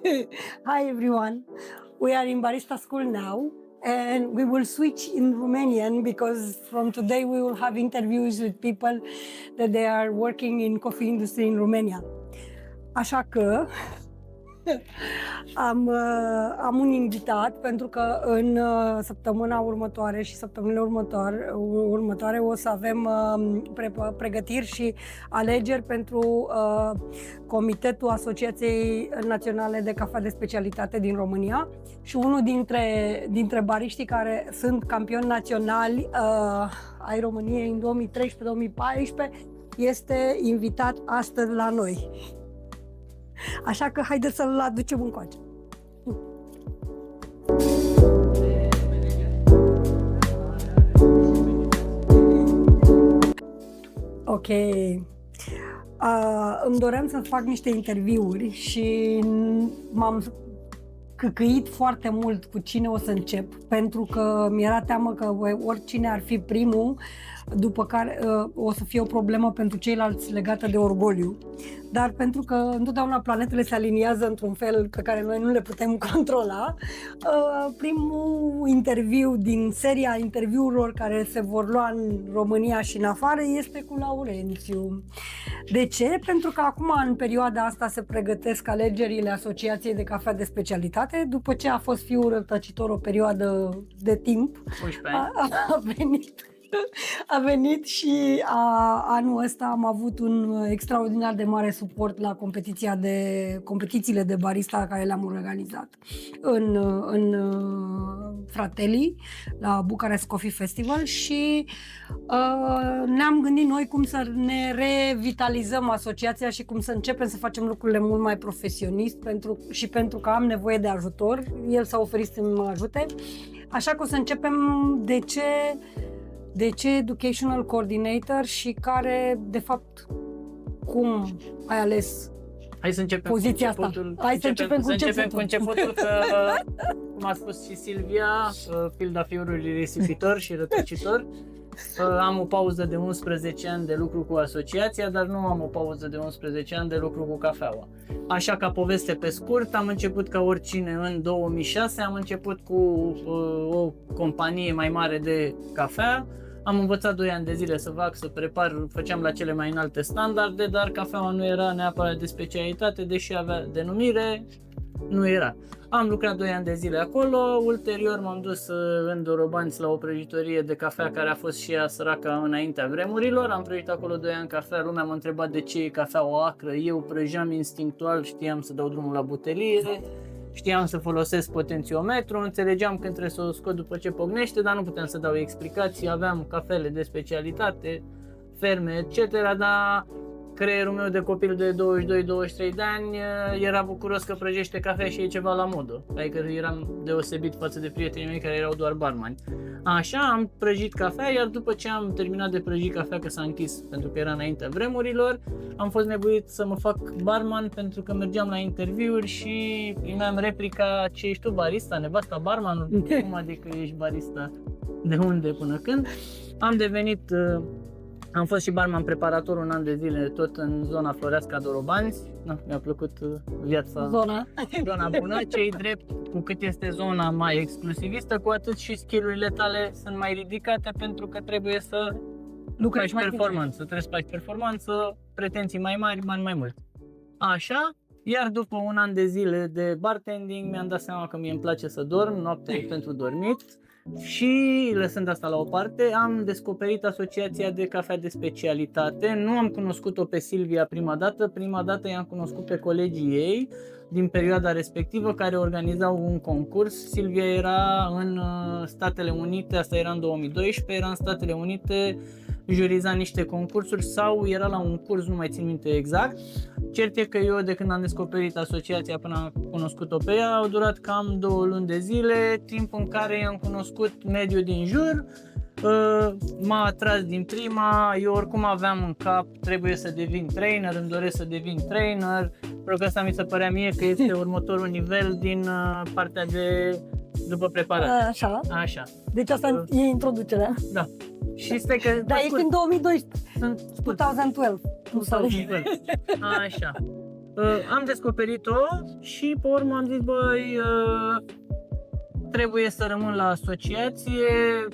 Hi everyone. We are in barista school now and we will switch in Romanian because from today we will have interviews with people that they are working in coffee industry in Romania. Așa că am un invitat pentru că în săptămâna următoare și săptămânile următoare o să avem pregătiri și alegeri pentru Comitetul Asociației Naționale de Cafea de Specialitate din România și unul dintre bariștii care sunt campioni naționali ai României în 2013-2014 este invitat astăzi la noi. Așa că haideți să-l aducem încoace. Ok. Îmi doream să fac niște interviuri și m-am căcăit foarte mult cu cine o să încep, pentru că mi-era teamă că oricine ar fi primul, după care o să fie o problemă pentru ceilalți legată de orgoliu. Dar pentru că întotdeauna planetele se aliniază într-un fel pe care noi nu le putem controla, primul interviu din seria interviurilor care se vor lua în România și în afară este cu Laurențiu. De ce? Pentru că acum, în perioada asta, se pregătesc alegerile Asociației de Cafea de Specialitate, după ce a fost fiul rătăcitor o perioadă de timp. 11 ani. A venit și anul ăsta am avut un extraordinar de mare suport la competițiile de barista care le-am organizat în Fratelli, la Bucharest Coffee Festival și ne-am gândit noi cum să ne revitalizăm asociația și cum să începem să facem lucrurile mult mai profesionist pentru că am nevoie de ajutor. El s-a oferit să mă ajute, așa că o să începem de ce Educational Coordinator și care, de fapt, cum ai ales Hai să începem poziția asta? Hai să începem cu începutul, că, cum a spus și Silvia, pilda fiului risipitor și rătăcitor. Am o pauză de 11 ani de lucru cu asociația, dar nu am o pauză de 11 ani de lucru cu cafeaua. Așa, ca poveste pe scurt, am început ca oricine în 2006, am început cu o companie mai mare de cafea. Am învățat 2 ani de zile să fac, să prepar, făceam la cele mai înalte standarde, dar cafeaua nu era neapărat de specialitate, deși avea denumire, nu era. Am lucrat 2 ani de zile acolo, ulterior m-am dus în Dorobanți la o prăjitorie de cafea care a fost și ea săraca înaintea vremurilor. Am prăjit acolo 2 ani cafea, lumea m-a întrebat de ce e cafea o acră, eu prăjeam instinctual, știam să dau drumul la butelie, știam să folosesc potențiometru, înțelegeam când trebuie să o scot după ce pocnește, dar nu puteam să dau explicații, aveam cafele de specialitate, ferme, etc., dar creierul meu de copil de 22-23 de ani era bucuros că prăjește cafea și e ceva la modă. Adică eram deosebit față de prietenii mei care erau doar barmani. Așa, am prăjit cafea, iar după ce am terminat de prăjit cafea, că s-a închis pentru că era înaintea vremurilor, am fost nevoit să mă fac barman pentru că mergeam la interviuri și primeam replica: ce ești tu, barista, nevasta barmanul? Cum adică ești barista? De unde până când? Am devenit... Am fost și barman preparator 1 an de zile, tot în zona Floreasca Dorobanți. Mi-a plăcut viața, zona bună. Ce-i drept, cu cât este zona mai exclusivistă, cu atât și skill-urile tale sunt mai ridicate, pentru că trebuie să faci performanță, trebuie să faci performanță, pretenții mai mari, bani mai mulți. Așa, iar după 1 an de zile de bartending mi-am dat seama că mie îmi place să dorm, noaptea e pentru dormit. Și lăsând asta la o parte, am descoperit Asociația de Cafea de Specialitate. Nu am cunoscut-o pe Silvia prima dată i-am cunoscut pe colegii ei din perioada respectivă care organizau un concurs. Silvia era în Statele Unite, asta era în 2012, era în Statele Unite, juriza niște concursuri sau era la un curs, nu mai țin minte exact. Cert e că eu, de când am descoperit asociația până am cunoscut-o pe ea, au durat cam 2 luni de zile, timp în care i-am cunoscut mediul din jur. M-a atras din prima, eu oricum aveam în cap, trebuie să devin trainer, îmi doresc să devin trainer, pentru că asta mi se părea mie că este următorul nivel din partea de după preparare. Așa. Deci asta e introducerea. Da. Și stai că... Da, ești în 2012. Sunt 2012. Așa. Am descoperit-o și pe urmă am zis, băi, trebuie să rămân la asociație,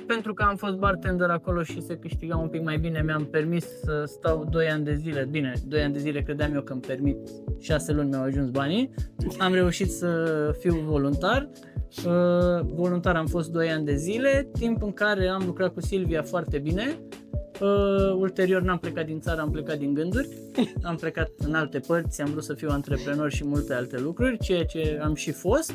pentru că am fost bartender acolo și se câștiga un pic mai bine, mi-am permis să stau 2 ani de zile, bine, 2 ani de zile credeam eu că îmi permit, 6 luni mi-au ajuns banii, am reușit să fiu voluntar. Voluntar am fost 2 ani de zile, timp în care am lucrat cu Silvia foarte bine. Ulterior n-am plecat din țară, am plecat din gânduri, am plecat în alte părți, am vrut să fiu antreprenor și multe alte lucruri, ceea ce am și fost.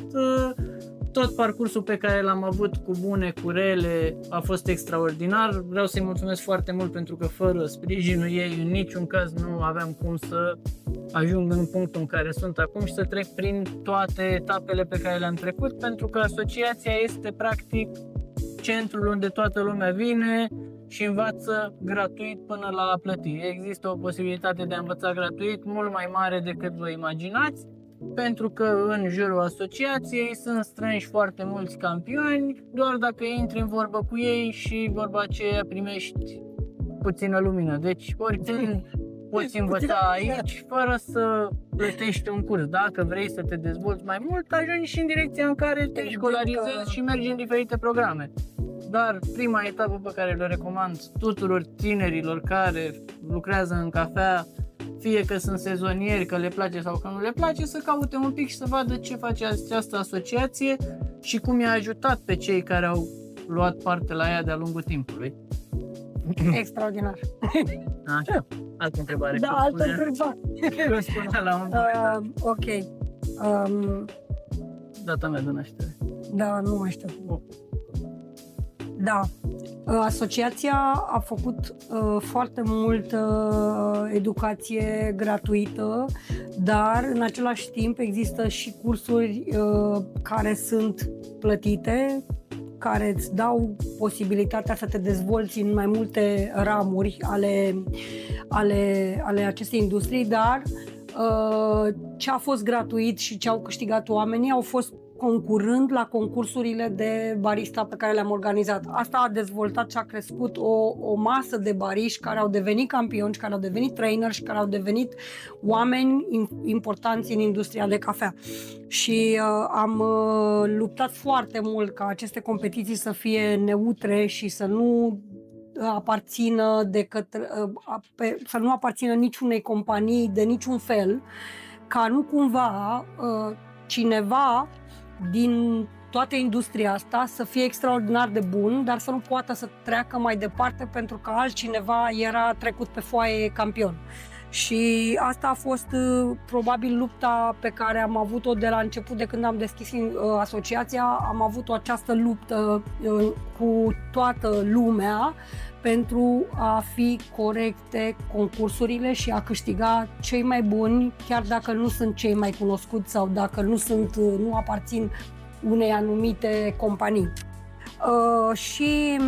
Tot parcursul pe care l-am avut cu bune, cu rele, a fost extraordinar. Vreau să-i mulțumesc foarte mult pentru că fără sprijinul ei în niciun caz nu aveam cum să ajung în punctul în care sunt acum și să trec prin toate etapele pe care le-am trecut, pentru că asociația este practic centrul unde toată lumea vine și învață gratuit până la a plăti. Există o posibilitate de a învăța gratuit mult mai mare decât vă imaginați, pentru că în jurul asociației sunt strânși foarte mulți campioni, doar dacă intri în vorbă cu ei și vorba aceea primești puțină lumină. Deci oricând poți învăța aici fără să plătești un curs. Dacă vrei să te dezvolți mai mult, ajungi și în direcția în care te școlarizezi și mergi în diferite programe. Dar prima etapă pe care le recomand tuturor tinerilor care lucrează în cafea, fie că sunt sezonieri, că le place sau că nu le place, să caute un pic și să vadă ce face această asociație și cum i-a ajutat pe cei care au luat parte la ea de-a lungul timpului. Extraordinar. Așa, altă întrebare. Da, altă întrebare. Spunea la un ok. data mea de naștere. Da, nu mai știu. Da. Asociația a făcut foarte multă educație gratuită, dar în același timp există și cursuri care sunt plătite, care îți dau posibilitatea să te dezvolți în mai multe ramuri ale acestei industrii, dar ce a fost gratuit și ce au câștigat oamenii au fost concurând la concursurile de barista pe care le-am organizat. Asta a dezvoltat și a crescut o masă de bariști care au devenit campioni, care au devenit traineri și care au devenit oameni importanți în industria de cafea. Și am luptat foarte mult ca aceste competiții să fie neutre și să nu aparțină să nu aparțină niciunei companii de niciun fel, ca nu cumva cineva din toată industria asta să fie extraordinar de bun, dar să nu poată să treacă mai departe pentru că altcineva era trecut pe foaie campion. Și asta a fost probabil lupta pe care am avut-o de la început, de când am deschis asociația. Am avut această luptă cu toată lumea pentru a fi corecte concursurile și a câștiga cei mai buni, chiar dacă nu sunt cei mai cunoscuți sau dacă nu aparțin unei anumite companii. Și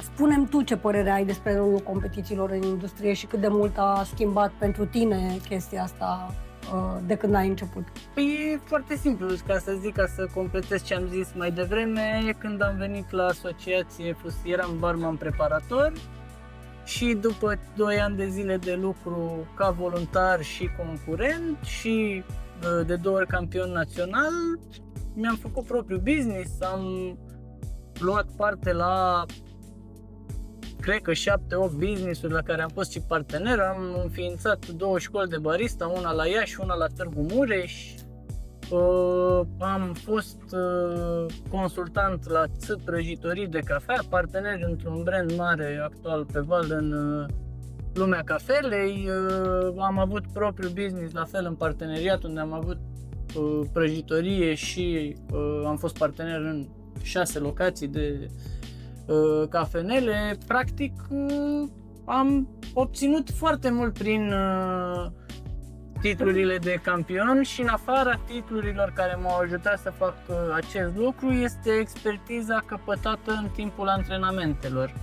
spune-mi tu ce părere ai despre rolul competițiilor în industrie și cât de mult a schimbat pentru tine chestia asta de când ai început. Păi e foarte simplu, ca să zic, ca să completez ce am zis mai devreme, când am venit la asociație, eram barman preparator și după 2 ani de zile de lucru ca voluntar și concurent și de 2 ori campion național, mi-am făcut propriul business, am luat parte la cred că 7-8 business-uri la care am fost și partener, am înființat 2 școli de barista, una la Iași, una la Târgu Mureș, am fost consultant la Ț Prăjitorii de cafea, partener într-un brand mare actual pe val în lumea cafelei, am avut propriul business la fel în parteneriat unde am avut prăjitorie și am fost partener în 6 locații de cafenele. Practic am obținut foarte mult prin titlurile de campion și în afara titlurilor care m-au ajutat să fac acest lucru este expertiza căpătată în timpul antrenamentelor.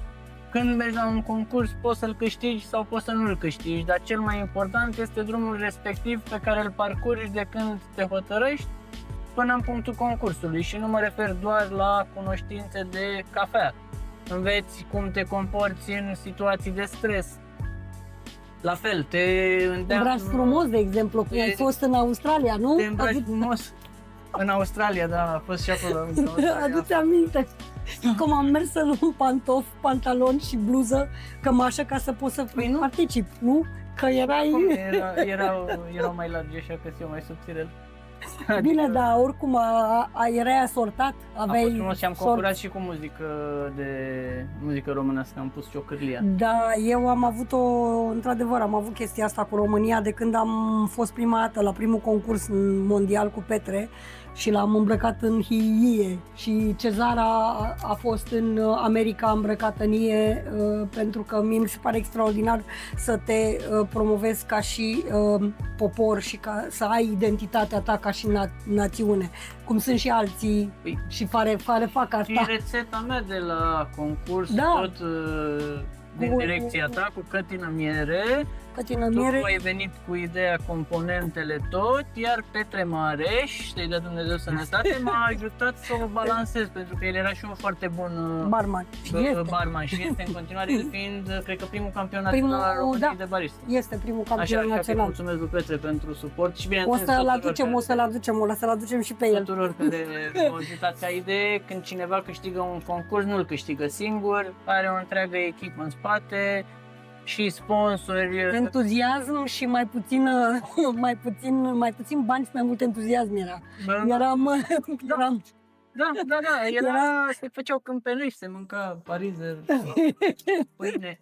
Când mergi la un concurs poți să-l câștigi sau poți să nu-l câștigi, dar cel mai important este drumul respectiv pe care îl parcurgi de când te hotărăști până în punctul concursului și nu mă refer doar la cunoștințe de cafea. Înveți cum te comporți în situații de stres, La fel, te Un îndeamnă... braț frumos, de exemplu, cum ai fost în Australia, nu? Te îmbraci frumos. În Australia, da, a fost și acolo. în Australia. Adu-ți aminte cum am mers să luăm pantofi, pantaloni și bluză, cămașă ca să pot să particip, nu? Că erai... Erau mai largi, așa că eu mai subțirel. Bine, dar oricum erai asortat, A aveai fost frumos și am sort. concurat și cu muzică românească, am pus ciocârlia. Da, eu am avut într-adevăr, am avut chestia asta cu România de când am fost prima dată la primul concurs mondial cu Petre și l-am îmbrăcat în hiie și Cezara a fost în America îmbrăcată în ie pentru că mie mi se pare extraordinar să te promovezi ca și popor și să ai identitatea ta ca și națiune, cum sunt și alții Păi, și fac asta. și rețeta mea de la concurs, Da. tot din direcția ta, cu cătină miere. Cătină Tu miere. ai venit cu ideea componentele tot, iar Petre Mareș, să-i dea Dumnezeu sănătate, m-a ajutat să o balancez, pentru că el era și un foarte bun Barman. Și este. barman și este în continuare, el fiind, cred că, primul campion Primul, național al României da. de barista. Este primul Așa, campion așa că național. mulțumesc lui Petre pentru suport și O bineînțeles să-l aducem și pe el. tuturor care m-au ajutat ca idee. Când cineva câștigă un concurs, nu-l câștigă singur, are o întreagă echipă în spate și sponsori. Entuziasm și mai puțin bani și mai mult entuziasm era. Eram Se făceau câmpeniști, se mânca parizer, pâine.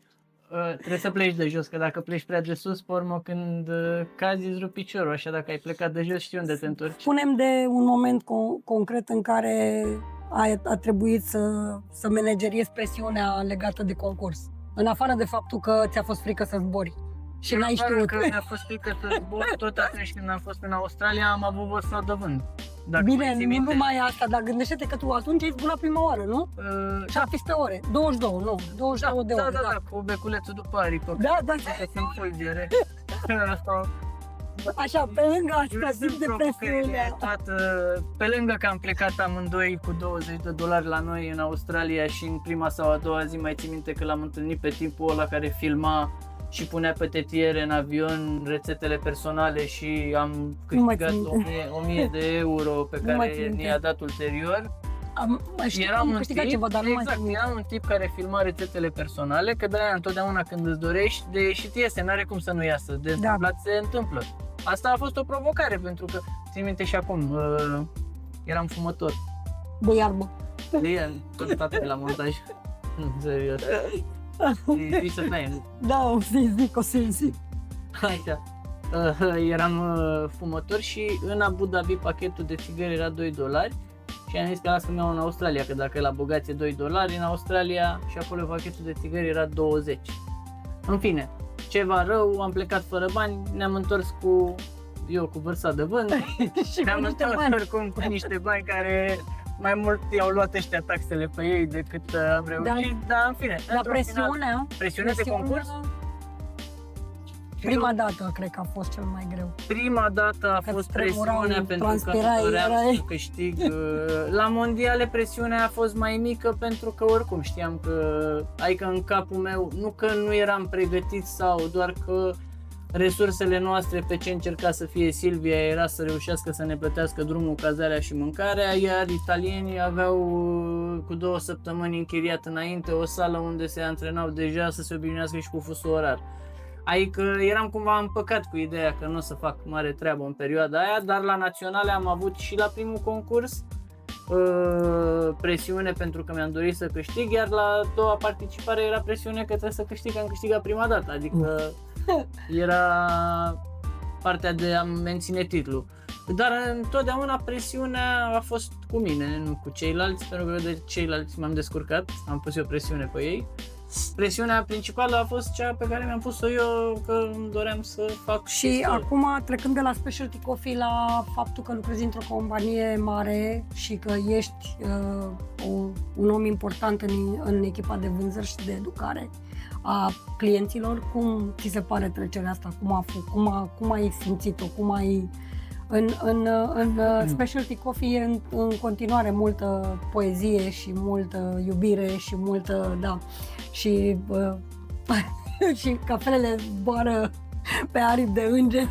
Trebuie să pleci de jos, că dacă pleci prea de sus, pe urmă când cazi îți rupi piciorul, așa dacă ai plecat de jos știi unde te întorci. Spunem de un moment concret în care a trebuit să manageriezi presiunea legată de concurs. În afară de faptul că ți-a fost frică să zbori și n-ai știut. Că mi-a fost frică să zbor, tot atunci când am fost în Australia am avut vărsat de vânt. Dacă Bine, mai ții nu minte, numai asta, dar gândește-te că tu atunci ai zburat prima oară, nu? 17 ore, 22, nu, 22 de ore. da, cu beculețul după aripă. Da, da. Că sunt fulgere. Așa, pe lângă asta, tip de presiune. Pe lângă că am plecat amândoi cu $20 la noi în Australia și în prima sau a doua zi mai țin minte că l-am întâlnit pe tipul ăla care filma și punea pe tetiere în avion rețetele personale și am câștigat 1000 de euro pe care mi-a dat ulterior. Am câștigat ceva, dar nu mai exact, era un tip care filma rețetele personale, că de-aia întotdeauna când îți dorești, de ieșit iese, n-are cum să nu iasă, de întâmplat se întâmplă. Asta a fost o provocare, pentru că, țin minte și acum, eram fumător. De iarbă. De el, tot de la montaj. Serios. Știi să taiem. Da, o să-i zic. Așa. Eram fumător și în Abu Dhabi pachetul de țigări era $2 și am zis că las să-mi iau în Australia, că dacă la bogați e $2, în Australia și acolo pachetul de țigări era 20. În fine, ceva rău, am plecat fără bani, ne-am întors cu vărsa de vânt și ne-am întors oricum cu niște bani care mai mult i-au luat ăștia taxele pe ei decât am reușit, dar în fine. La presiunea de concurs? Prima dată cred că a fost cel mai greu. Prima dată a fost presiunea pentru că doream să câștig. La mondiale presiunea a fost mai mică pentru că oricum știam că, adică în capul meu, nu că nu eram pregătit sau doar că resursele noastre pe ce încerca să fie Silvia era să reușească să ne plătească drumul, cazarea și mâncarea, iar italienii aveau cu 2 săptămâni închiriat înainte o sală unde se antrenau deja să se obișnuiască și cu fusul orar. Adică eram cumva împăcat cu ideea că nu o să fac mare treabă în perioada aia, dar la naționale am avut și la primul concurs presiune pentru că mi-am dorit să câștig, iar la a doua participare era presiune că trebuie să câștig, am câștigat prima dată, adică era partea de a menține titlul. Dar întotdeauna presiunea a fost cu mine, nu cu ceilalți, pentru că de ceilalți m-am descurcat, am pus eu presiune pe ei. Presiunea principală a fost cea pe care mi-am pus-o eu, că îmi doream să fac. Și acum, trecând de la Specialty Coffee la faptul că lucrezi într-o companie mare și că ești un om important în echipa de vânzări și de educare a clienților, cum ți se pare trecerea asta? Cum ai simțit-o? Cum ai... În Specialty Coffee e în continuare multă poezie și multă iubire și multă, da, și și cafelele zboară pe aripi de înger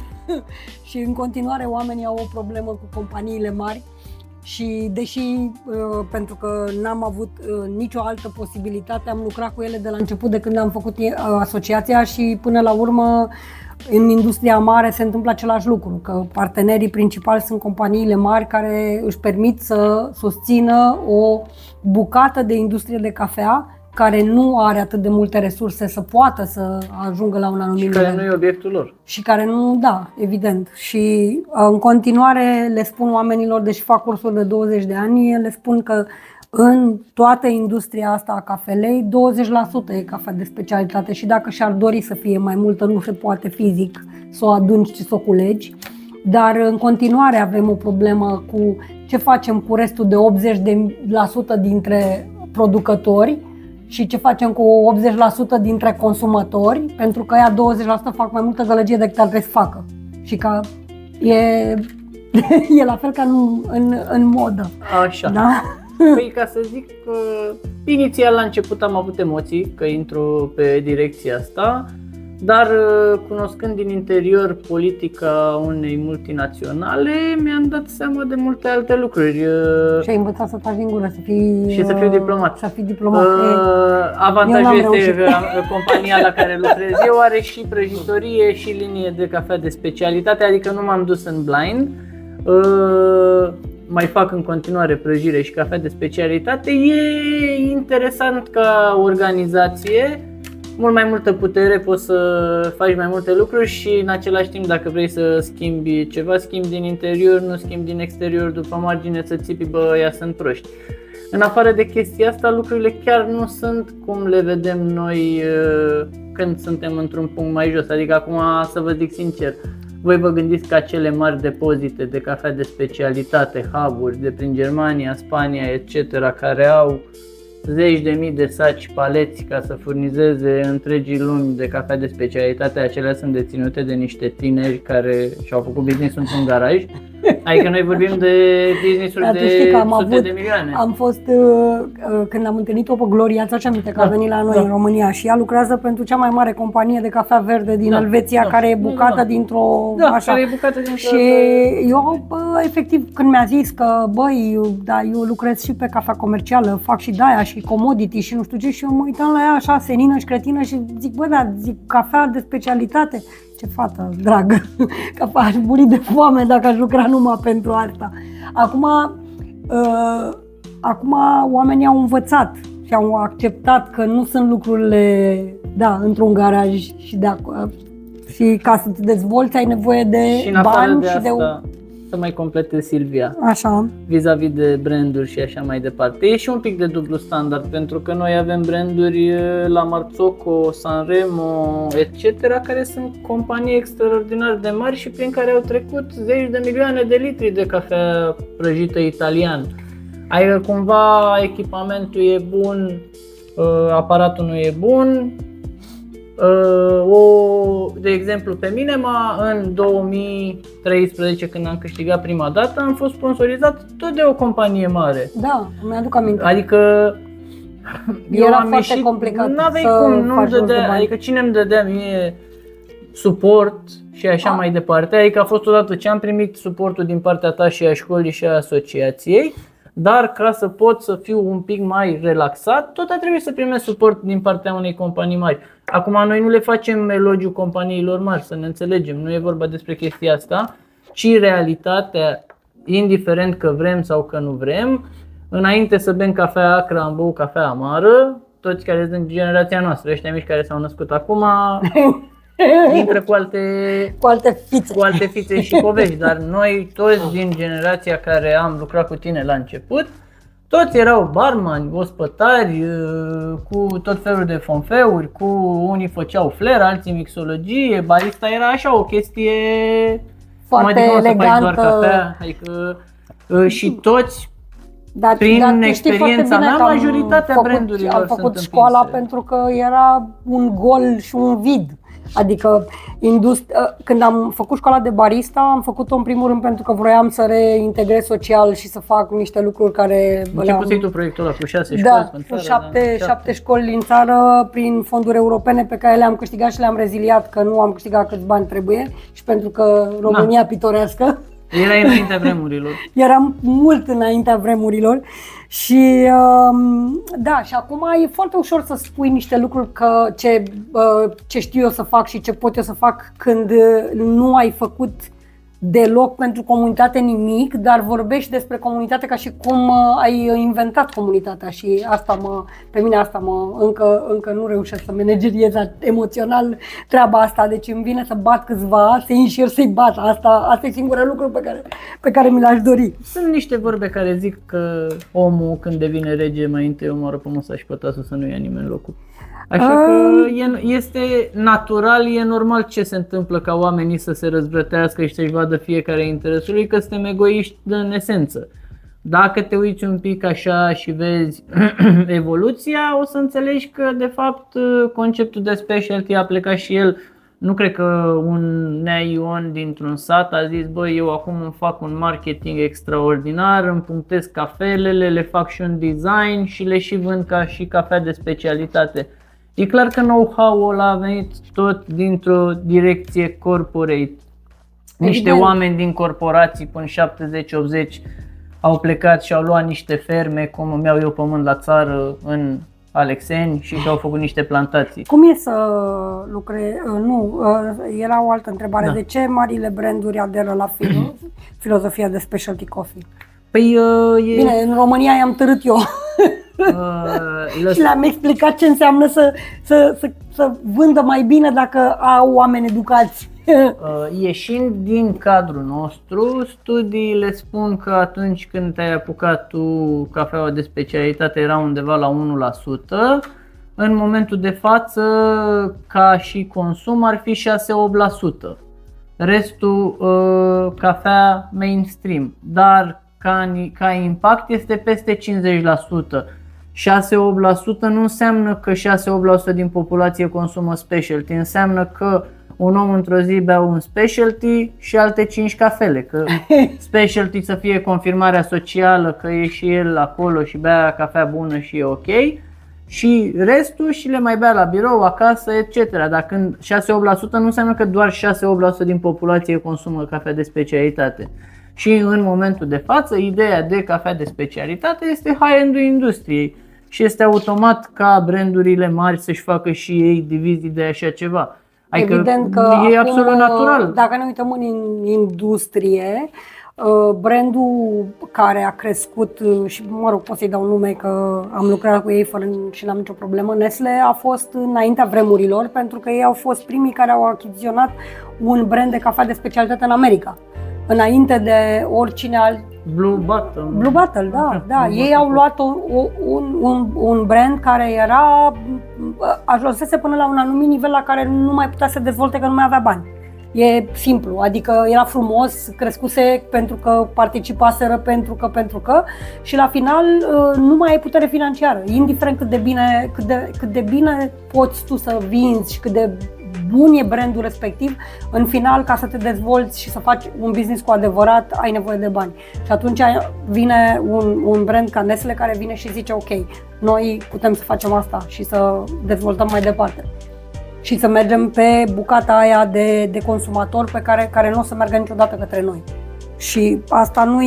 și în continuare oamenii au o problemă cu companiile mari și deși pentru că n-am avut nicio altă posibilitate, am lucrat cu ele de la început de când am făcut asociația și până la urmă în industria mare se întâmplă același lucru, că partenerii principali sunt companiile mari care își permit să susțină o bucată de industrie de cafea care nu are atât de multe resurse să poată să ajungă la un anumit nivel. Și care nu e obiectul lor. Și care nu, da, evident. Și în continuare le spun oamenilor, deși fac cursuri de 20 de ani, le spun că în toată industria asta a cafelei, 20% e cafea de specialitate și dacă și-ar dori să fie mai multă, nu se poate fizic să o adunci și să o culegi. Dar în continuare avem o problemă cu ce facem cu restul de 80% dintre producători și ce facem cu 80% dintre consumatori, pentru că ea 20% fac mai multă gălăgie decât ar trebui să facă. Și că e la fel ca în modă. Așa. Da? Păi ca să zic că inițial la început am avut emoții că intru pe direcția asta, dar cunoscând din interior politica unei multinaționale, mi-am dat seama de multe alte lucruri. Și ai învățat să taci din gură, să fii... Și să fiu diplomat. Să fii diplomat. Avantajul este că compania la care lucrez eu are și prăjitorie și linie de cafea de specialitate, adică nu m-am dus în blind. Mai fac în continuare prăjire și cafea de specialitate. E interesant ca organizație, mult mai multă putere, poți să faci mai multe lucruri și în același timp dacă vrei să schimbi ceva, schimbi din interior, nu schimbi din exterior, după margine să țipi, bă, ăia sunt proști. În afară de chestia asta, lucrurile chiar nu sunt cum le vedem noi când suntem într-un punct mai jos. Adică acum, să vă zic sincer, voi vă gândiți că acele mari depozite de cafea de specialitate, hub-uri de prin Germania, Spania, etc., care au zeci de mii de saci, paleți ca să furnizeze întregii lumi de cafea de specialitate, acelea sunt deținute de niște tineri care și-au făcut business într-un garaj. Adică noi vorbim de business-uri de sute de milioane. Am fost, când am întâlnit-o pe Gloria, ți-aduce aminte că a venit la noi în România și ea lucrează pentru cea mai mare companie de cafea verde din Elveția, care e bucată dintr-o... așa. Care e bucată dintr-o... Și eu, efectiv, când mi-a zis că, băi, da, eu lucrez și pe cafea comercială, fac și de-aia și commodity și nu știu ce, și eu mă uitam la ea așa, senină și cretină și zic, bă, da, zic, cafea de specialitate. Ce fată dragă, că aș muri de foame dacă aș lucra numai pentru asta. Acum oamenii au învățat și au acceptat că nu sunt lucrurile, da, într-un garaj și ca să te dezvolți ai nevoie de și în bani de și de... Să mai completez, Silvia, Așa. vis-a-vis de branduri și așa mai departe. E și un pic de dublu standard, pentru că noi avem branduri la Marzocco, Sanremo, etc., care sunt companii extraordinar de mari și prin care au trecut zeci de milioane de litri de cafea prăjită italian. Adică cumva echipamentul e bun, aparatul nu e bun. De exemplu, pe mine în 2013, când am câștigat prima dată, am fost sponsorizat tot de o companie mare. Da, mi-aduc aminte. Adică era foarte complicat. N-aveai cum, nu-mi dădea, adică cine îmi dădea mie suport și așa mai departe. Adică a fost odată ce am primit suportul din partea ta și a școlii și a asociației, dar ca să pot să fiu un pic mai relaxat, tot a trebuit să primesc suport din partea unei companii mari. Acum noi nu le facem elogiu companiilor mari, să ne înțelegem, nu e vorba despre chestia asta, ci realitatea, indiferent că vrem sau că nu vrem, înainte să bem cafea acră, am băut cafea amară, toți care sunt generația noastră, ăștia mici care s-au născut acum, intră cu alte fițe și povești, dar noi toți din generația care am lucrat cu tine la început, toți erau barmani, ospătari, cu tot felul de fonfeuri, cu unii făceau flair, alții mixologie, barista era așa o chestie foarte elegantă. Doar cafea, adică și toți prin experiența mea, majoritatea brandurilor am făcut școala pentru că era un gol și un vid. Adică când am făcut școala de barista, am făcut-o în primul rând pentru că vroiam să reintegrez social și să fac niște lucruri care... Început tu proiectul ăla cu 6 școli da, în țară? șapte școli din țară prin fonduri europene pe care le-am câștigat și le-am reziliat, că nu am câștigat câți bani trebuie și pentru că România pitorească. Era înaintea vremurilor. Eram mult înaintea vremurilor și da, și acum e foarte ușor să spui niște lucruri că ce știu eu să fac și ce pot eu să fac când nu ai făcut deloc pentru comunitate nimic, dar vorbești despre comunitate ca și cum ai inventat comunitatea și pe mine încă nu reușesc să manageriez emoțional treaba asta, deci îmi vine să bat câțiva, să înșir să-i bat, asta e singurul lucru pe care mi l-aș dori. Sunt niște vorbe care zic că omul când devine rege mai întâi omoară pe musa și pe tasul să nu ia nimeni locul. Așa că este natural, e normal ce se întâmplă ca oamenii să se răzvrătească și să-și vadă fiecare interesul lui, că suntem egoiști în esență. Dacă te uiți un pic așa și vezi evoluția, o să înțelegi că de fapt conceptul de specialty a plecat și el. Nu cred că un Nea Ion dintr-un sat a zis, băi, eu acum îmi fac un marketing extraordinar, îmi punctez cafelele, le fac și un design și le și vând ca și cafea de specialitate. E clar că know-how-ul ăla a venit tot dintr-o direcție corporate. Niște oameni din corporații până 70-80 au plecat și au luat niște ferme, cum îmi iau eu pământ la țară în Alexeni și și-au făcut niște plantații. Cum e să lucrezi? Nu, era o altă întrebare. Da. De ce marile branduri aderă la filozofia de specialty coffee? Păi, bine, în România i-am târât eu. Și le-am explicat ce înseamnă să vândă mai bine dacă au oameni educați. Ieșind din cadrul nostru, studiile spun că atunci când te-ai apucat tu cafeaua de specialitate era undeva la 1%, în momentul de față ca și consum ar fi 6-8%. Restul cafea mainstream, dar ca impact este peste 50%. 6-8% nu înseamnă că 6-8% din populație consumă specialty, înseamnă că un om într-o zi bea un specialty și alte 5 cafele, că specialty să fie confirmarea socială că e și el acolo și bea cafea bună și e ok, și restul și le mai bea la birou, acasă, etc. Dar când 6-8% nu înseamnă că doar 6-8% din populație consumă cafea de specialitate. Și în momentul de față, ideea de cafea de specialitate este high-end-ul industriei și este automat ca brandurile mari să-și facă și ei divizii de așa ceva. Adică evident că e acum, absolut natural. Dacă ne uităm în industrie, brandul care a crescut și, mă rog, pot să-i dau nume că am lucrat cu ei și n-am nicio problemă, Nestle a fost înaintea vremurilor pentru că ei au fost primii care au achiziționat un brand de cafea de specialitate în America. Înainte de oricine alt... Blue Bottle. Blue Bottle, da. Ei au luat un brand care ajunsese până la un anumit nivel la care nu mai putea să dezvolte că nu mai avea bani. E simplu, adică era frumos, crescuse pentru că participaseră, pentru că și la final nu mai ai putere financiară. Indiferent cât de bine poți tu să vinzi și cât de bun e brandul respectiv, în final, ca să te dezvolți și să faci un business cu adevărat, ai nevoie de bani. Și atunci vine un brand ca Nestle care vine și zice ok, noi putem să facem asta și să dezvoltăm mai departe. Și să mergem pe bucata aia de consumator pe care nu o să meargă niciodată către noi. Și asta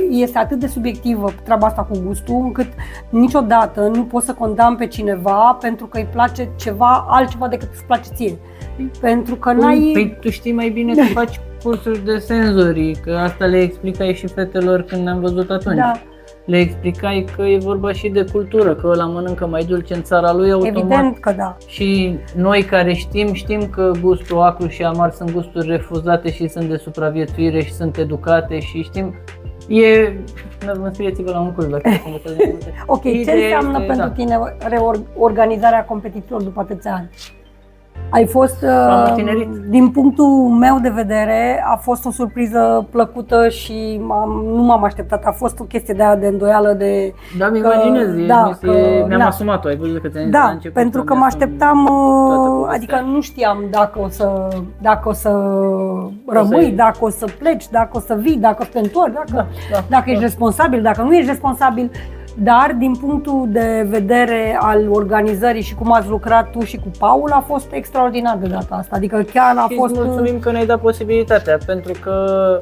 este atât de subiectivă treaba asta cu gustul, încât niciodată nu poți să condamni pe cineva pentru că îi place ceva altceva decât îți place ție. Pentru că n-ai... Păi tu știi mai bine că faci cursuri de senzorii, că asta le explicai și fetelor când ne-am văzut atunci. Da. Le explicai că e vorba și de cultură, că ăla mănâncă mai dulce în țara lui automat. Evident că da. Și noi care știm că gustul acru și amar sunt gusturi refuzate și sunt de supraviețuire și sunt educate și știm. Înscrieți-vă la un curs dacă Ok, ce înseamnă pentru tine reorganizarea competițiilor după atâția ani? Ai fost, am tinerit. din punctul meu de vedere, a fost o surpriză plăcută și nu m-am așteptat. A fost o chestie de aia de îndoială de... Da, mi imaginez, da, mi-am asumat-o, ai văzut că ți-am zis da, la început. pentru că mă așteptam, adică nu știam dacă o să rămâi, dacă o să pleci, dacă o să vii, dacă o să te întorci, dacă ești responsabil, dacă nu ești responsabil. Dar din punctul de vedere al organizării și cum ați lucrat tu și cu Paul, a fost extraordinar de data asta. Adică chiar a fost... mulțumim că ne-ai dat posibilitatea, pentru că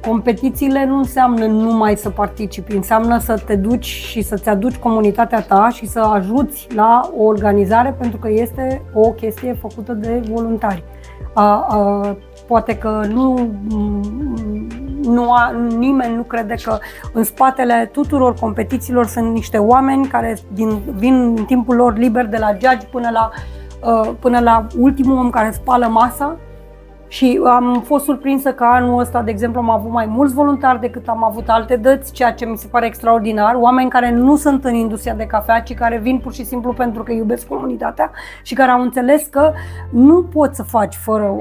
competițiile nu înseamnă numai să participi, înseamnă să te duci și să-ți aduci comunitatea ta și să ajuți la o organizare, pentru că este o chestie făcută de voluntari. Poate că nimeni nu crede că în spatele tuturor competițiilor sunt niște oameni care vin în timpul lor liber de la judge până la ultimul om care spală masa. Și am fost surprinsă că anul ăsta, de exemplu, am avut mai mulți voluntari decât am avut alte dăți, ceea ce mi se pare extraordinar. Oameni care nu sunt în industria de cafea, ci care vin pur și simplu pentru că iubesc comunitatea și care au înțeles că nu poți să faci fără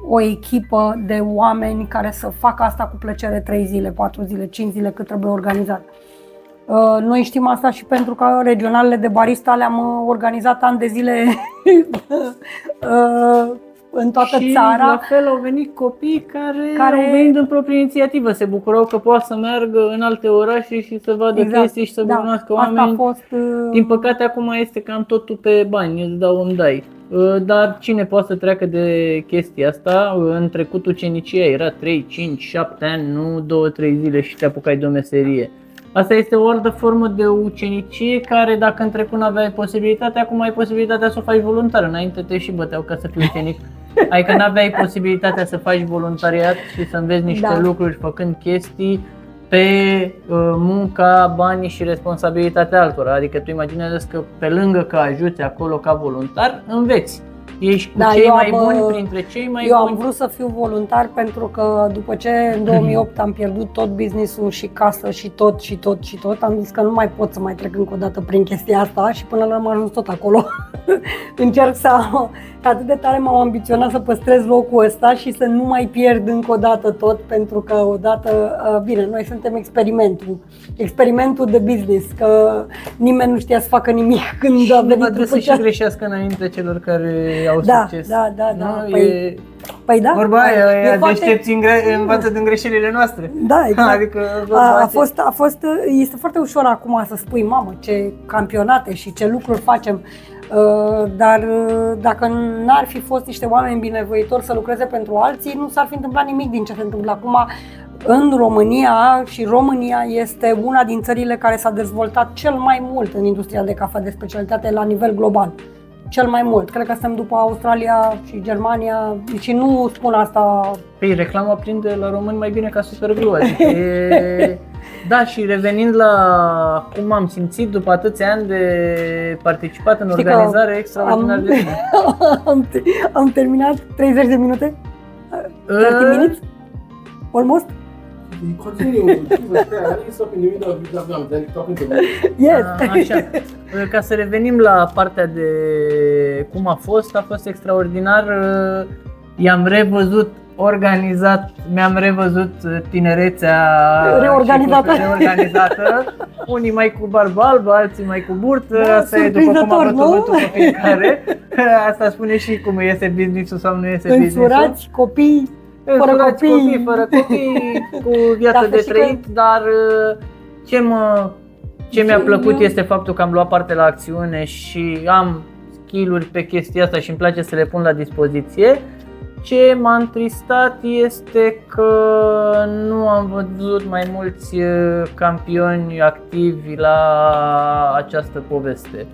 o echipă de oameni care să facă asta cu plăcere 3 zile, 4 zile, 5 zile cât trebuie organizat. Noi știm asta și pentru că regionalele de barista le-am organizat ani de zile în toată și țara. La fel au venit copii care au venit în proprie inițiativă, se bucurau că poate să meargă în alte orașe și să vadă chestii și să cunoască oameni. Asta a fost, din păcate acum este cam totul pe bani, îți dau, îmi dai. Dar cine poate să treacă de chestia asta? În trecut ucenicia era 3, 5, 7 ani, nu 2-3 zile și te apucai de o meserie. Asta este o altă formă de ucenicie care, dacă în trecut nu aveai posibilitatea, acum ai posibilitatea să o faci voluntar. Înainte te și băteau ca să fii ucenic. Adică nu aveai posibilitatea să faci voluntariat și să înveți niște lucruri făcând chestii pe munca, banii și responsabilitatea altora. Adică tu imaginează că pe lângă că ajuți acolo ca voluntar, înveți. Ești cu cei mai buni printre cei mai buni. Eu am vrut să fiu voluntar pentru că după ce în 2008 am pierdut tot business-ul și casă și tot, am zis că nu mai pot să mai trec încă o dată prin chestia asta și până la urmă am ajuns tot acolo. Încerc să atât de tare m-am ambiționat să păstrez locul ăsta și să nu mai pierd încă o dată tot, pentru că odată, bine, noi suntem experimentul de business, că nimeni nu știa să facă nimic când și a venit după ce și greșească înainte celor care au succes. Da. Păi da. Vorba aia, foarte... deștepți învață din greșelile noastre. Da, exact. Adică este foarte ușor acum să spui, mamă, ce campionate și ce lucruri facem. Dar dacă n-ar fi fost niște oameni binevoitori să lucreze pentru alții, nu s-ar fi întâmplat nimic din ce se întâmplă acum în România. Și România este una din țările care s-a dezvoltat cel mai mult în industria de cafea de specialitate la nivel global. Cel mai mult. Cred că suntem după Australia și Germania și nu spun asta... Păi reclama prinde la români mai bine ca Superglue. Adică Da, și revenind la cum am simțit după atâția ani de participat în organizare, extraordinar de bine. Am terminat 30 de minute? 30 minutes? Almost? Yes. Așa. Ca să revenim la partea de cum a fost extraordinar. I-am revăzut mi-am revăzut tinerețea reorganizată. Unii mai cu barbă albă, alții mai cu burtă. Asta e după cum am văzut pe fiecare. Asta spune și cum iese business-ul sau nu iese business-ul. Însurați copii, fără copii, cu viață de trăit, dar ce mi-a plăcut este faptul că am luat parte la acțiune și am skill-uri pe chestia asta și îmi place să le pun la dispoziție. Ce m-a întristat este că nu am văzut mai mulți campioni activi la această poveste.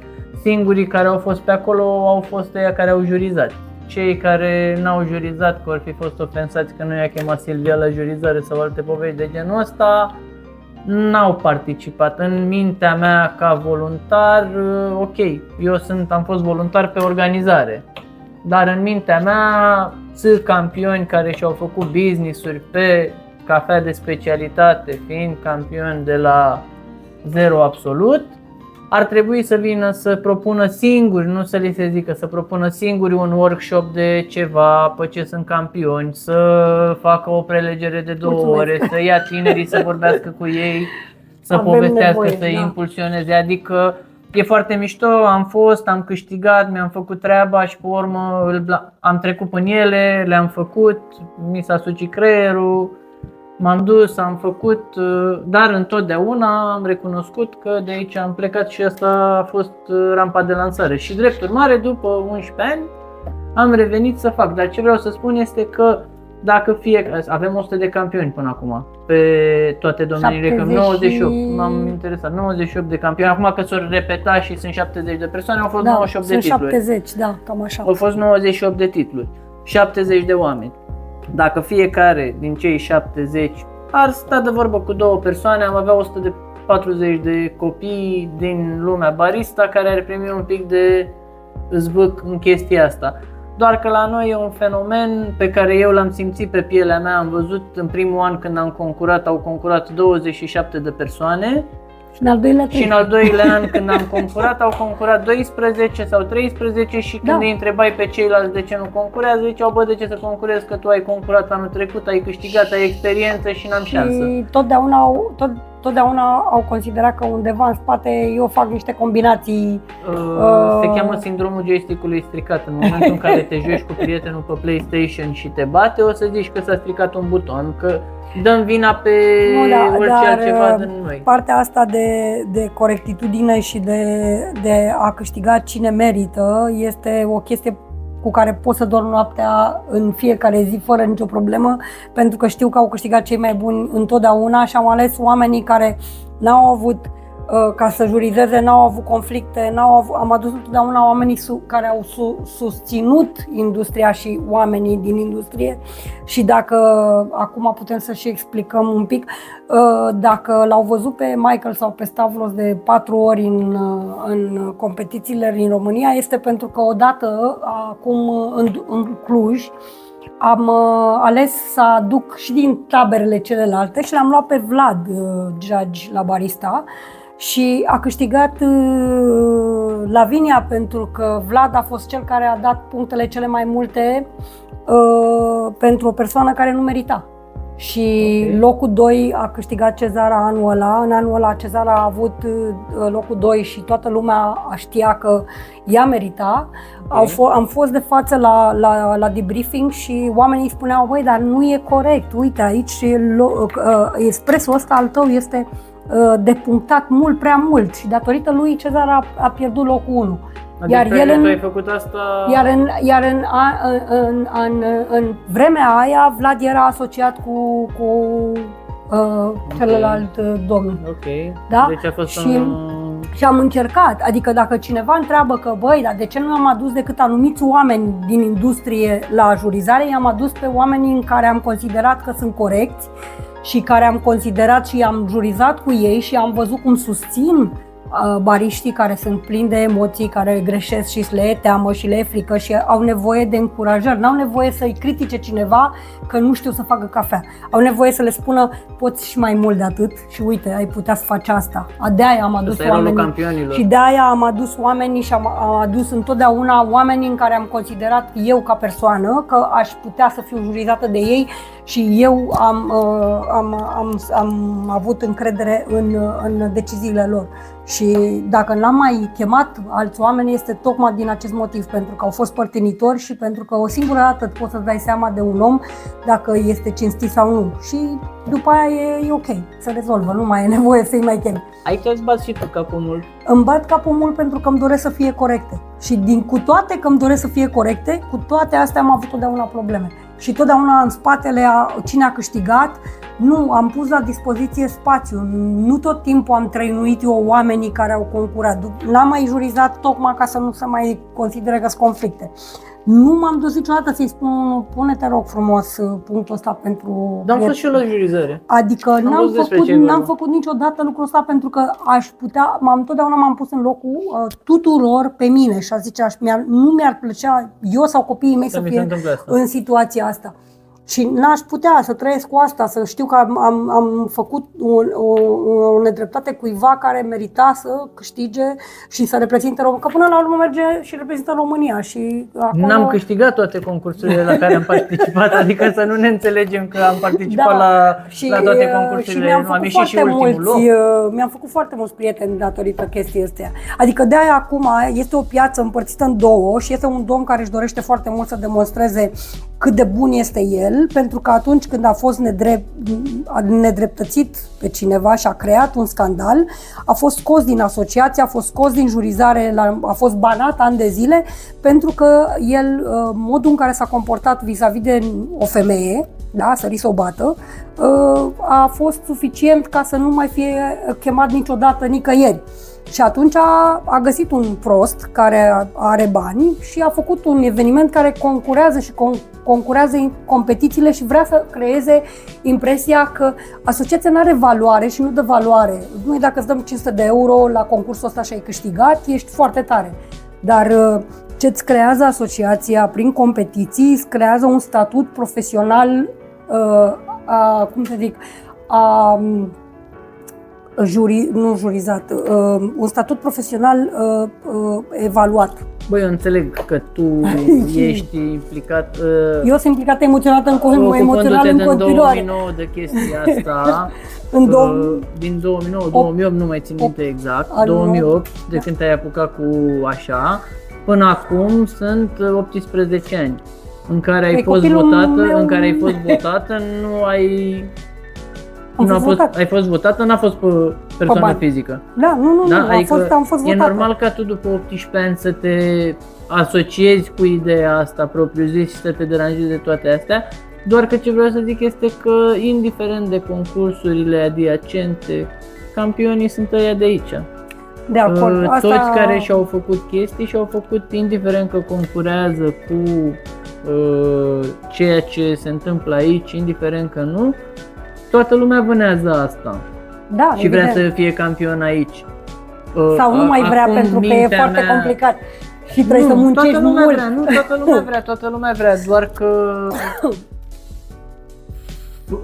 Singurii care au fost pe acolo au fost ăia care au jurizat. Cei care n-au jurizat, că or fi fost ofensați că nu i-a chemat Silvia la jurizare sau alte povești de genul ăsta, n-au participat. În mintea mea ca voluntar, ok, am fost voluntar pe organizare. Dar în mintea mea sunt campioni care și-au făcut business-uri pe cafea de specialitate, fiind campioni de la zero absolut, ar trebui să vină să propună singuri, nu să li se zică, să propună singuri un workshop de ceva, pe ce sunt campioni, să facă o prelegere de 2 ore, să ia tinerii să vorbească cu ei, să Avem povestească, nevoie, să-i da. impulsioneze, adică e foarte mișto, am câștigat, mi-am făcut treaba și pe urmă am trecut în ele, le-am făcut, mi s-a sucit creierul, m-am dus, am făcut, dar întotdeauna am recunoscut că de aici am plecat și asta a fost rampa de lansare. Și drept urmare, după 11 ani, am revenit să fac. Dar ce vreau să spun este că dacă avem 100 de campioni până acum, pe toate domeniile, că 98, m-am interesat, 98 de campioni, acum că s-au repetat și sunt 70 de persoane, au fost 98 de titluri. 70, da, cam așa. Au fost 98 de titluri, 70 de oameni. Dacă fiecare din cei 70 ar sta de vorbă cu 2 persoane, am avea 140 de copii din lumea barista care ar primi un pic de zvâc în chestia asta. Doar că la noi e un fenomen pe care eu l-am simțit pe pielea mea, am văzut în primul an când am concurat, au concurat 27 de persoane. Și în al doilea an când am concurat, au concurat 12 sau 13 și când îi întrebai pe ceilalți de ce nu concurează, ziceau, bă, de ce să concurezi, că tu ai concurat anul trecut, ai câștigat, ai experiență și n-am șansă. Și totdeauna au considerat că undeva în spate eu fac niște combinații. Se cheamă sindromul joystick-ului stricat. În momentul în care te joci cu prietenul pe PlayStation și te bate, o să zici că s-a stricat un buton, că dăm vina pe orice altceva din noi. Partea asta de corectitudine și de a câștiga cine merită este o chestie cu care pot să dorm noaptea în fiecare zi fără nicio problemă, pentru că știu că au câștigat cei mai buni întotdeauna și am ales oamenii care n-au avut ca să jurizeze, n-au avut conflicte, am adus întotdeauna oamenii care au susținut industria și oamenii din industrie. Și dacă acum putem să și explicăm un pic, dacă l-au văzut pe Michael sau pe Stavros de 4 ori în competițiile din România, este pentru că odată acum în Cluj am ales să aduc și din taberele celelalte și l-am luat pe Vlad, judge la barista, și a câștigat Lavinia pentru că Vlad a fost cel care a dat punctele cele mai multe pentru o persoană care nu merita. Și locul 2 a câștigat Cezara anul ăla. În anul ăla Cezara a avut locul 2 și toată lumea știa că ea merita. Am fost de față la debriefing și oamenii spuneau, băi, dar nu e corect, uite aici espresso ăsta al tău este depunctat mult prea mult și datorită lui Cezar a pierdut locul 1. Adică tu ai făcut asta... Iar în vremea aia Vlad era asociat cu celălalt domn. Ok. Da? Deci a fost și am încercat, adică dacă cineva întreabă că băi, dar de ce nu am adus decât anumiți oameni din industrie la jurizare, i-am adus pe oamenii în care am considerat că sunt corecți și care am considerat și am jurizat cu ei și am văzut cum susțin bariștii care sunt plini de emoții, care greșesc și le e teamă și le e frică și au nevoie de încurajări. N-au nevoie să-i critique cineva că nu știu să facă cafea. Au nevoie să le spună, poți și mai mult de atât și uite, ai putea să faci asta. De-aia am adus oamenii și de-aia am adus oamenii și am adus întotdeauna oamenii în care am considerat eu ca persoană că aș putea să fiu jurizată de ei și eu am avut încredere în deciziile lor. Și dacă n-am mai chemat alți oameni este tocmai din acest motiv, pentru că au fost părtinitori și pentru că o singură dată poți să-ți dai seama de un om dacă este cinstit sau nu. Și după aia e ok, se rezolvă, nu mai e nevoie să-i mai chemi. Aici îți bați și tu capul mult. Îmi bat capul mult pentru că îmi doresc să fie corecte. Și cu toate că îmi doresc să fie corecte, cu toate astea am avut totdeauna probleme. Și totdeauna în spatele cine a câștigat, nu, am pus la dispoziție spațiu. Nu tot timpul am trăinuit eu oamenii care au concurat. L-am mai jurizat tocmai ca să nu se mai considere că sunt conflicte. Nu m-am dus niciodată să-i spun, pune-te rog frumos punctul ăsta pentru... Dar am fost și eu la jurizare. Adică n-am făcut niciodată lucrul ăsta pentru că aș putea, totdeauna m-am pus în locul tuturor pe mine și a zice, nu mi-ar plăcea eu sau copiii mei să fie în situația asta. Și n-aș putea să trăiesc cu asta, să știu că am făcut o nedreptate cuiva care merita să câștige și să reprezinte România. Că până la urmă merge și reprezintă România. Și acolo... N-am câștigat toate concursurile la care am participat, adică să nu ne înțelegem că am participat la toate concursurile. Am ieșit și ultimul loc. Mi-am făcut foarte mulți prieteni datorită chestii astea. Adică de-aia acum este o piață împărțită în două și este un domn care își dorește foarte mult să demonstreze cât de bun este el, pentru că atunci când a fost nedreptățit pe cineva și a creat un scandal, a fost scos din asociație, a fost scos din jurizare, a fost banat ani de zile, pentru că el, modul în care s-a comportat vis-a-vis de o femeie, da, a sărit să o bată, a fost suficient ca să nu mai fie chemat niciodată nicăieri. Și atunci a găsit un prost care are bani și a făcut un eveniment care concurează și concurează în competițiile și vrea să creeze impresia că asociația nu are valoare și nu dă valoare. Noi dacă îți dăm 500 de euro la concursul ăsta și ai câștigat, ești foarte tare. Dar ce-ți creează asociația prin competiții, îți creează un statut profesional, un statut profesional evaluat. Băi, eu înțeleg că tu ești implicat. Eu sunt implicată emoțional în continuare. Din 2009 de chestia asta. Din 2009-2008, nu mai țin minte exact. 2008, de când te-ai apucat cu așa. Până acum sunt 18 ani în care ai fost votată, nu ai... ai fost votată, n-a fost pe persoană fizică. Da, nu, adică am fost votată. E normal ca tu după 18 ani să te asociezi cu ideea asta propriu-zis și să te deranjezi de toate astea, doar că ce vreau să zic este că, indiferent de concursurile adiacente, campionii sunt ăia de aici. De acord. Toți care și-au făcut chestii și-au făcut, indiferent că concurează cu ceea ce se întâmplă aici, indiferent că nu, toată lumea vânează asta. Da, și vrea să fie campion aici. Sau nu mai vrea pentru că e foarte complicat și trebuie să muncești mult. Toată lumea vrea, doar că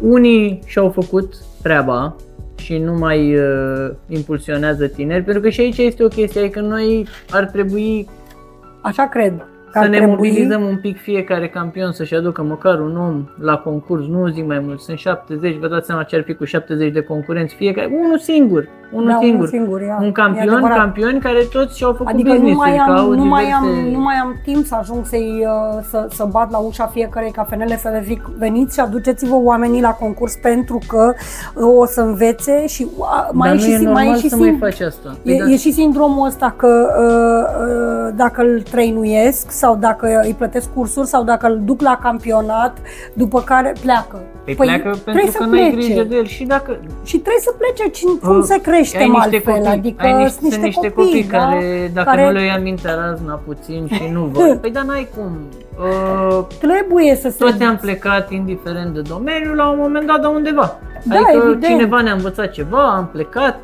unii și-au făcut treaba și nu mai impulsionează tineri, pentru că și aici este o chestie, adică noi ar trebui, așa cred, să ne mobilizăm un pic fiecare campion să-și aducă măcar un om la concurs, nu zic mai mult, sunt 70, vă dați seama ce ar fi cu 70 de concurenți, fiecare, unul singur, un campioni care toți și-au făcut business-uri. Nu mai am timp să ajung să bat la ușa fiecarei cafenele să le zic veniți și aduceți-vă oamenii la concurs pentru că o să învețe și mai faci asta. E și sindromul ăsta că dacă îl trainuiesc sau dacă îi plătesc cursuri sau dacă îl duc la campionat, după care pleacă. Pleacă pentru că nu ai grijă de el și trebuie să plece, cum se crește altfel, adică sunt niște copii care, dacă nu le iei aminte razna puțin și nu văd, păi dar n-ai cum. Trebuie să se... Toți am plecat indiferent de domeniu la un moment dat de undeva. Adică evident. Cineva ne-a învățat ceva, am plecat.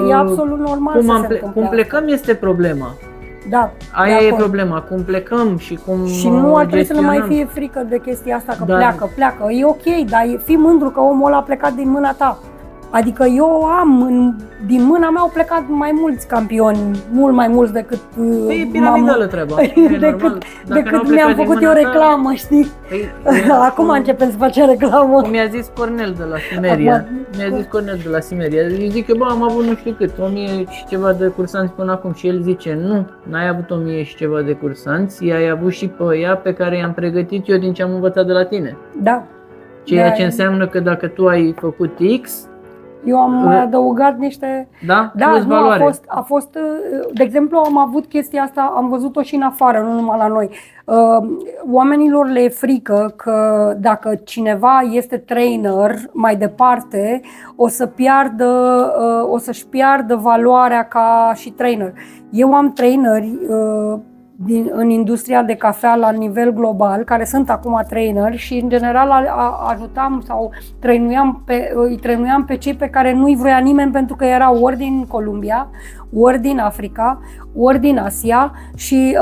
E absolut normal să se întâmple. Cum plecăm este problema. Da, aia e problema, cum plecăm și cum și nu ar trebui să ne mai fie frică de chestia asta, că pleacă. E ok, dar fii mândru că omul ăla a plecat din mâna ta. Adică eu din mâna mea au plecat mai mulți campioni, mult mai mulți decât e piramidală treaba. decât mi-am făcut eu reclamă, știi? Acum începem să facem reclamă. Cum mi-a zis Cornel de la Simeria. Eu zic că am avut nu știu cât, 1000 și ceva de cursanți până acum și el zice nu, n-ai avut 1000 și ceva de cursanți, i-ai avut și pe ea pe care i-am pregătit eu din ce am învățat de la tine. Da. Ceea ce înseamnă că dacă tu ai făcut X, eu am mai adăugat niște... plus valoare. A fost, de exemplu, am avut chestia asta, am văzut-o și în afară, nu numai la noi. Oamenilor le e frică că dacă cineva este trainer mai departe, o să-și piardă valoarea ca și trainer. Eu am traineri în industria de cafea la nivel global, care sunt acum traineri și în general ajutam sau îi trăinuiam pe cei pe care nu-i vroia nimeni pentru că erau ori din Columbia, ori din Africa, ori din Asia și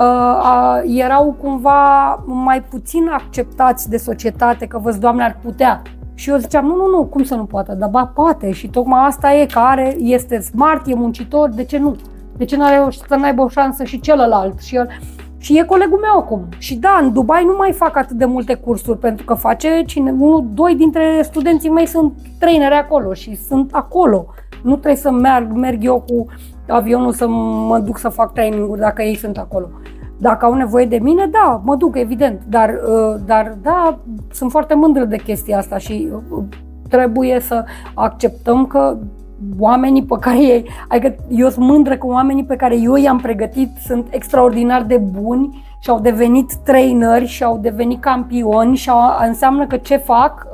erau cumva mai puțin acceptați de societate, că văd, Doamne, ar putea. Și eu ziceam, nu, cum să nu poată, dar ba, poate și tocmai asta e, care este smart, e muncitor, de ce nu? De ce să n-aibă o șansă și celălalt? Și e colegul meu acum. Și da, în Dubai nu mai fac atât de multe cursuri, pentru că doi dintre studenții mei sunt traineri acolo și sunt acolo. Nu trebuie să merg eu cu avionul să mă duc să fac training-uri dacă ei sunt acolo. Dacă au nevoie de mine, da, mă duc, evident, dar da, sunt foarte mândră de chestia asta și trebuie să acceptăm că oamenii pe care adică eu sunt mândră că oamenii pe care eu i-am pregătit sunt extraordinar de buni și au devenit traineri și au devenit campioni și înseamnă că ce fac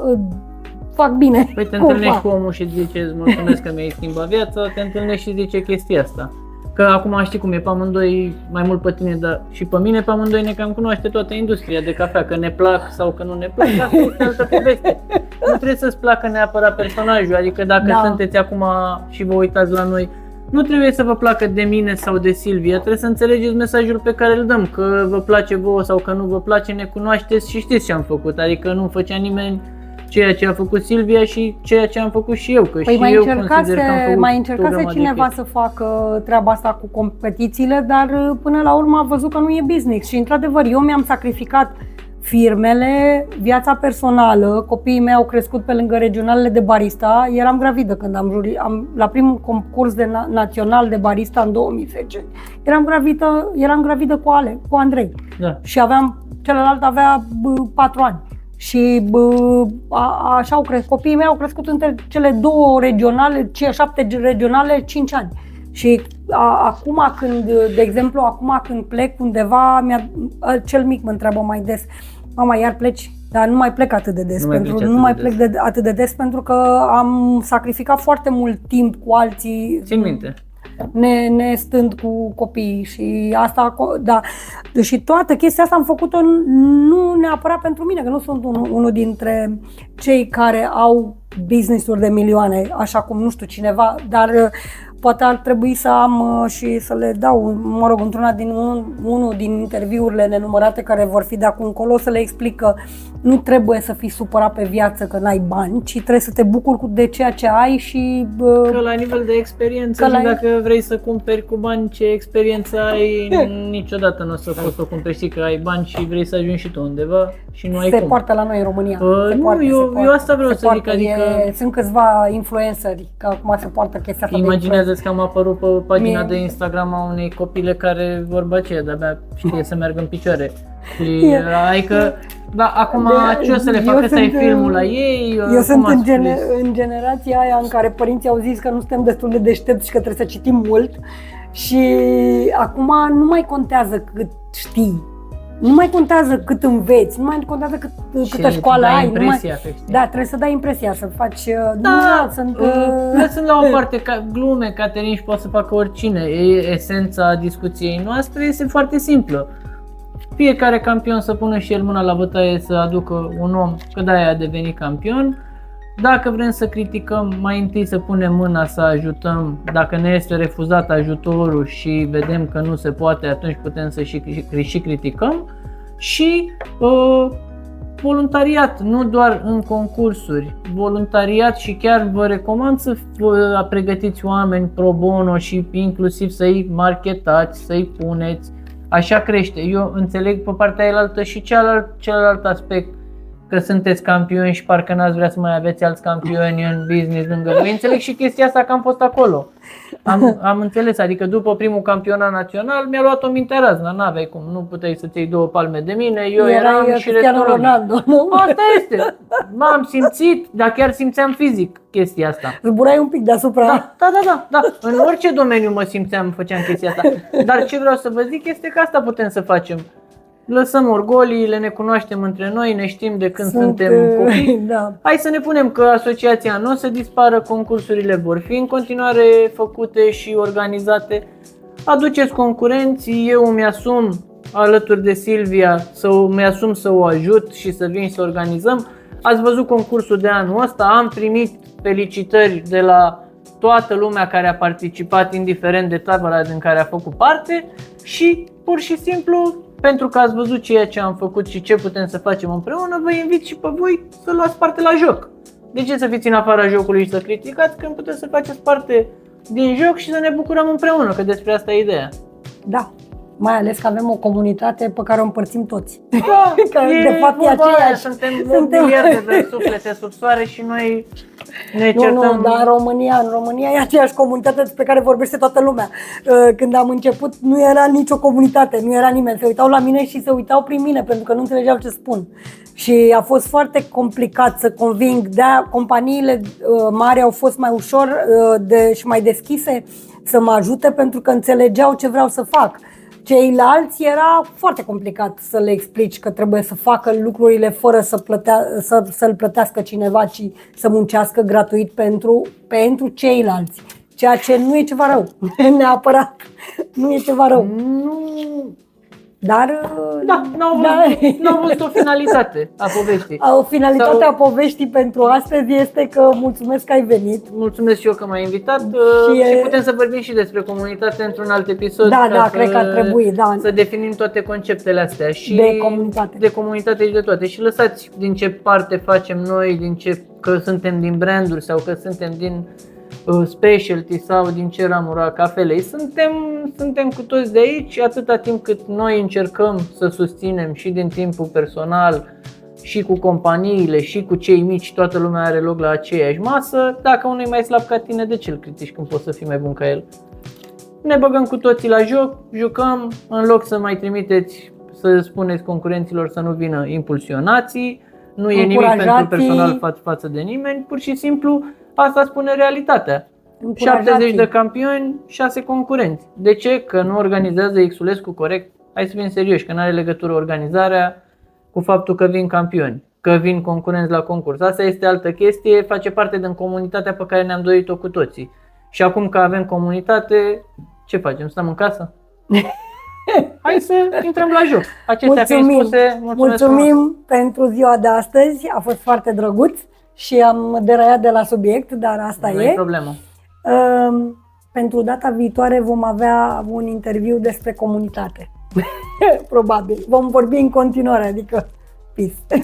bine. Păi te întâlnești cu omul și zice, îți mulțumesc că mi-ai schimbat viața, te întâlnești și zice chestia asta. Că acum știi cum e, pe amândoi, mai mult pe tine, dar și pe mine, pe amândoi ne cam cunoaște toată industria de cafea, că ne plac sau că nu ne plac, asta este altă poveste. Nu trebuie să-ți placă neapărat personajul, adică dacă sunteți acum și vă uitați la noi, nu trebuie să vă placă de mine sau de Silvia, trebuie să înțelegeți mesajul pe care îl dăm, că vă place vouă sau că nu vă place, ne cunoașteți și știți ce am făcut, adică nu făcea nimeni ceea ce a făcut Silvia și ceea ce am făcut și eu, că păi și eu consider că am făcut mai încercase cineva să facă treaba asta cu competițiile, dar până la urmă a văzut că nu e business și într-adevăr eu mi-am sacrificat firmele, viața personală, copiii mei au crescut pe lângă regionalele de barista, eram gravidă când la primul concurs național de barista în 2010, eram gravidă cu Andrei, da. Și celălalt avea 4 ani. Și așa au crescut, copiii mei au crescut între cele 2 regionale, 7 regionale, 5 ani. Și acum când plec undeva, cel mic mă întreabă mai des, mama, iar pleci? Dar nu mai plec atât de des, atât de des pentru că am sacrificat foarte mult timp cu alții. Țin minte. Ne stând cu copiii și asta, da. Și toată chestia asta am făcut-o nu neapărat pentru mine, că nu sunt unul dintre cei care au business-uri de milioane, așa cum nu știu cineva, dar poate ar trebui să am și să le dau, mă rog, unul din interviurile nenumărate care vor fi de acum încolo, să le explic că nu trebuie să fii supărat pe viață că n-ai bani, ci trebuie să te bucuri de ceea ce ai și... Că la nivel de experiență și dacă vrei să cumperi cu bani ce experiență ai, niciodată nu o să poți să o cumperi, știi că ai bani și vrei să ajungi și tu undeva și nu ai cum. Se poartă la noi în România. Eu asta vreau să zic, adică... Sunt câțiva influenceri, că acum se poartă chestia asta. Imaginează-ți că am apărut pe pagina de Instagram a unei copile care vorba aceea, de-abia știe să meargă în picioare. Și adică, da, acum ce o să le facă? Ăsta e filmul la ei? Eu sunt în generația aia în care părinții au zis că nu suntem destul de deștepți și că trebuie să citim mult și acum nu mai contează cât știi. Nu mai contează cât înveți, nu mai contează câtă școală ai. Da, trebuie să dai impresia, să faci... Lăsând la o parte glume, Caterin, și poate să facă oricine. Esența discuției noastre este foarte simplă. Fiecare campion să pună și el mâna la bătaie să aducă un om, că de-aia a devenit campion. Dacă vrem să criticăm, mai întâi să punem mâna să ajutăm. Dacă ne este refuzat ajutorul și vedem că nu se poate, atunci putem să și criticăm. Și voluntariat, nu doar în concursuri, voluntariat și chiar vă recomand să pregătiți oameni pro bono și inclusiv să-i marketați, să-i puneți. Așa crește. Eu înțeleg pe partea elaltă și celălalt aspect, că sunteți campioni și parcă n-ați vrea să mai aveți alți campioni în business lângă voi. Înțeleg și chestia asta că am fost acolo. Am înțeles, adică după primul campionat național mi-a luat o minte razna, n-aveai cum, nu puteai să-ți iei 2 palme de mine, eu eram și restaurant. Asta este, m-am simțit, dar chiar simțeam fizic chestia asta. Zburai un pic deasupra. Da, în orice domeniu mă simțeam, făceam chestia asta. Dar ce vreau să vă zic este că asta putem să facem. Lăsăm orgoliile, ne cunoaștem între noi, ne știm de când suntem copii. Da. Hai să ne punem că asociația nu o să dispară, concursurile vor fi în continuare făcute și organizate. Aduceți concurenți, eu îmi asum alături de Silvia, mi-asum să o ajut și să vin să organizăm. Ați văzut concursul de anul ăsta, am primit felicitări de la toată lumea care a participat, indiferent de tabăra din care a făcut parte și pur și simplu, pentru că ați văzut ceea ce am făcut și ce putem să facem împreună, vă invit și pe voi să luați parte la joc. De ce să fiți în afara jocului și să criticați când puteți să faceți parte din joc și să ne bucurăm împreună, că despre asta e ideea. Da, mai ales că avem o comunitate pe care o împărțim toți. Da, Că de fapt e vorba aia, aceeași. suntem miliarde de suflete sub soare și noi ne certăm. Nu, dar în România e aceeași comunitate despre care vorbește toată lumea. Când am început nu era nicio comunitate, nu era nimeni. Se uitau la mine și se uitau prin mine pentru că nu înțelegeau ce spun. Și a fost foarte complicat să conving, de-aia companiile mari au fost mai ușor și mai deschise să mă ajute pentru că înțelegeau ce vreau să fac. Ceilalți era foarte complicat să le explici că trebuie să facă lucrurile fără să-l plătească cineva, ci să muncească gratuit pentru ceilalți. Ceea ce nu e ceva rău, neapărat. Nu e ceva rău. Nu. Dar Da, n-au văzut o finalitate a poveștii. O finalitate a poveștii pentru astăzi este că mulțumesc că ai venit. Mulțumesc și eu că m-ai invitat și putem să vorbim și despre comunitate într-un alt episod. Da, cred că ar trebui, da. Să definim toate conceptele astea și de comunitate și de toate. Și lăsați din ce parte facem noi, că suntem din branduri sau că suntem din specialty sau din ce ramură a cafelei. Suntem cu toți de aici atâta timp cât noi încercăm să susținem și din timpul personal și cu companiile și cu cei mici, toată lumea are loc la aceeași masă. Dacă unul e mai slab ca tine, de ce îl critici când poți să fii mai bun ca el? Ne băgăm cu toții la joc, jucăm, în loc să mai trimiteți să spuneți concurenților să nu vină impulsionații, nu e nimic pentru personal față de nimeni, pur și simplu asta spune realitatea. 70 de campioni, 6 concurenți. De ce? Că nu organizează Xulescu corect? Hai să fim serioși, că nu are legătură organizarea cu faptul că vin campioni, că vin concurenți la concurs. Asta este altă chestie, face parte din comunitatea pe care ne-am dorit-o cu toții. Și acum că avem comunitate, ce facem? Stăm în casă? Hai să intrăm la joc. Acestea fiind spuse, mulțumim pentru ziua de astăzi, a fost foarte drăguț și am deraiat de la subiect, dar asta nu e. Nu e problemă. Pentru data viitoare vom avea un interviu despre comunitate. Probabil. Vom vorbi în continuare, adică peace.